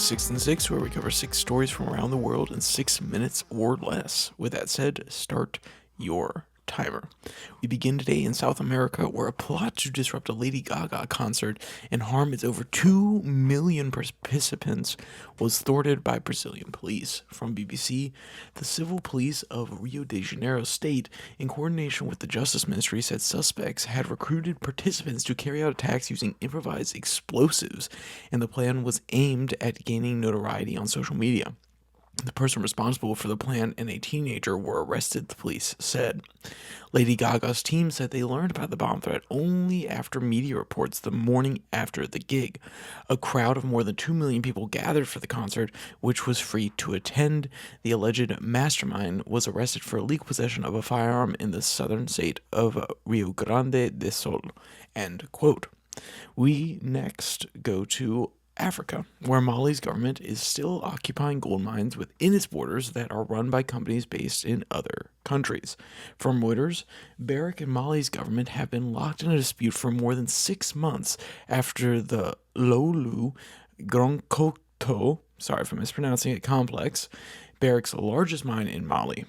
6 and 6, where we cover 6 stories from around the world in 6 minutes or less. With that said, start your timer. We begin today in South America, where a plot to disrupt a Lady Gaga concert and harm its over 2 million participants was thwarted by Brazilian police. From BBC, the civil police of Rio de Janeiro state, in coordination with the Justice Ministry, said suspects had recruited participants to carry out attacks using improvised explosives, and the plan was aimed at gaining notoriety on social media. The person responsible for the plan and a teenager were arrested, the police said. Lady Gaga's team said they learned about the bomb threat only after media reports the morning after the gig. A crowd of more than 2 million people gathered for the concert, which was free to attend. The alleged mastermind was arrested for illegal possession of a firearm in the southern state of Rio Grande do Sul. End quote. We next go to Africa, where Mali's government is still occupying gold mines within its borders that are run by companies based in other countries. From Reuters, Barrick and Mali's government have been locked in a dispute for more than 6 months after the Lolu Gronkoto, sorry for mispronouncing it, complex, Barrick's largest mine in Mali.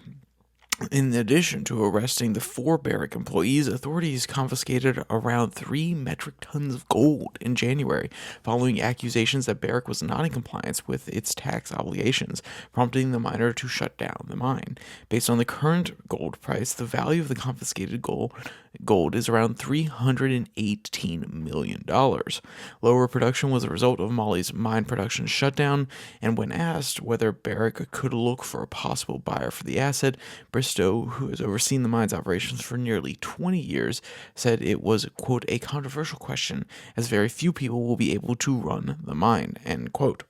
In addition to arresting the 4 Barrick employees, authorities confiscated around 3 metric tons of gold in January, following accusations that Barrick was not in compliance with its tax obligations, prompting the miner to shut down the mine. Based on the current gold price, the value of the confiscated gold is around $318 million. Lower production was a result of Mali's mine production shutdown, and when asked whether Barrick could look for a possible buyer for the asset, Bristow, who has overseen the mine's operations for nearly 20 years, said it was, quote, a controversial question, as very few people will be able to run the mine, end quote.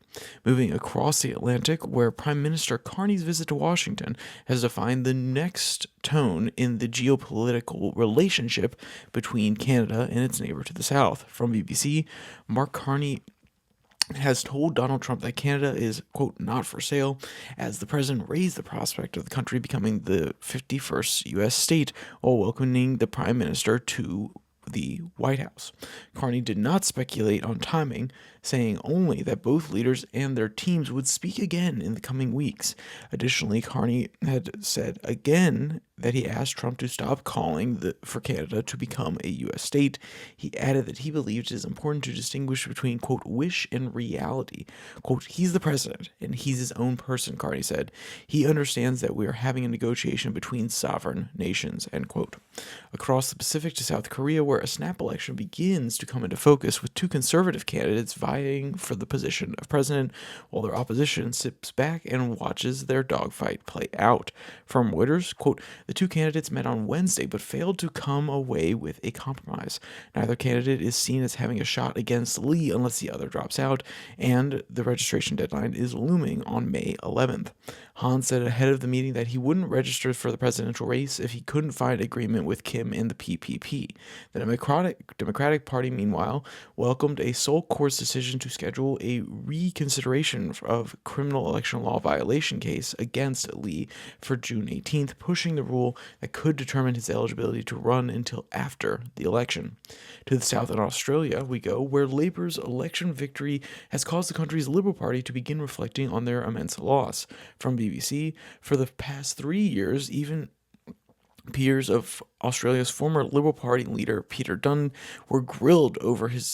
Moving across the Atlantic, where Prime Minister Carney's visit to Washington has defined the next tone in the geopolitical relationship between Canada and its neighbor to the south. From BBC, Mark Carney has told Donald Trump that Canada is, quote, not for sale, as the president raised the prospect of the country becoming the 51st U.S. state while welcoming the prime minister to the White House. Carney did not speculate on timing, saying only that both leaders and their teams would speak again in the coming weeks. Additionally, Carney had said again that he asked Trump to stop calling for Canada to become a U.S. state. He added that he believed it is important to distinguish between, quote, wish and reality. Quote, he's the president, and he's his own person, Carney said. He understands that we are having a negotiation between sovereign nations, end quote. Across the Pacific to South Korea, where a snap election begins to come into focus with 2 conservative candidates vying for the position of president, while their opposition sits back and watches their dogfight play out. From Reuters, quote, the 2 candidates met on Wednesday but failed to come away with a compromise. Neither candidate is seen as having a shot against Lee unless the other drops out, and the registration deadline is looming on May 11th. Han said ahead of the meeting that he wouldn't register for the presidential race if he couldn't find agreement with Kim and the PPP. The Democratic Party, meanwhile, welcomed a Seoul court's decision to schedule a reconsideration of criminal election law violation case against Lee for June 18th, pushing the rule that could determine his eligibility to run until after the election. To the south in Australia we go, where Labour's election victory has caused the country's Liberal Party to begin reflecting on their immense loss. From BBC, for the past 3 years, even peers of Australia's former Liberal Party leader Peter Dutton were grilled over his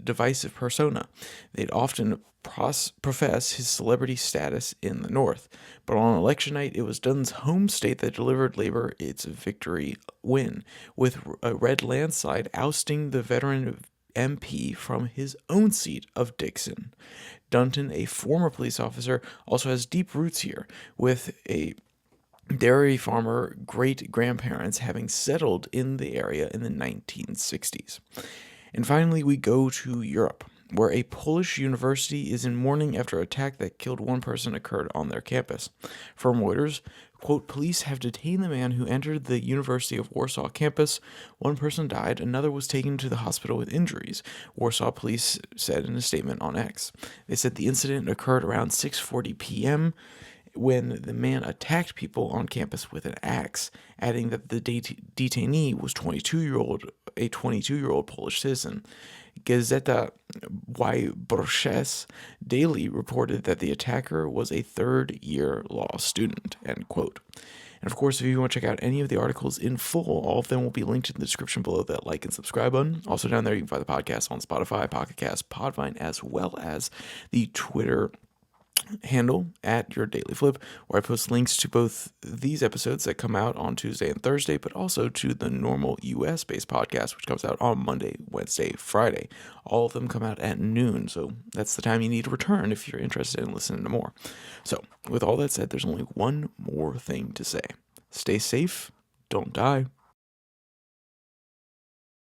divisive persona. They'd often profess his celebrity status in the north, but on election night it was Dutton's home state that delivered Labour its victory win, with a red landslide ousting the veteran MP from his own seat of Dixon. Dutton, a former police officer, also has deep roots here, with a dairy farmer great-grandparents having settled in the area in the 1960s. And finally, we go to Europe, where a Polish university is in mourning after an attack that killed 1 person occurred on their campus. From Reuters, quote, police have detained the man who entered the University of Warsaw campus. 1 person died, another was taken to the hospital with injuries, Warsaw police said in a statement on X. They said the incident occurred around 6:40 p.m., when the man attacked people on campus with an axe, adding that the detainee was a 22-year-old Polish citizen. Gazzetta Wyborcze's Daily reported that the attacker was a third-year law student, end quote. And of course, if you want to check out any of the articles in full, all of them will be linked in the description below that like and subscribe button. Also down there, you can find the podcast on Spotify, Pocket Cast, Podvine, as well as the Twitter handle at Your Daily Flip, where I post links to both these episodes that come out on Tuesday and Thursday, but also to the normal US-based podcast, which comes out on Monday, Wednesday, Friday. All of them come out at noon, so that's the time you need to return if you're interested in listening to more. So, with all that said, there's only one more thing to say. Stay safe, don't die,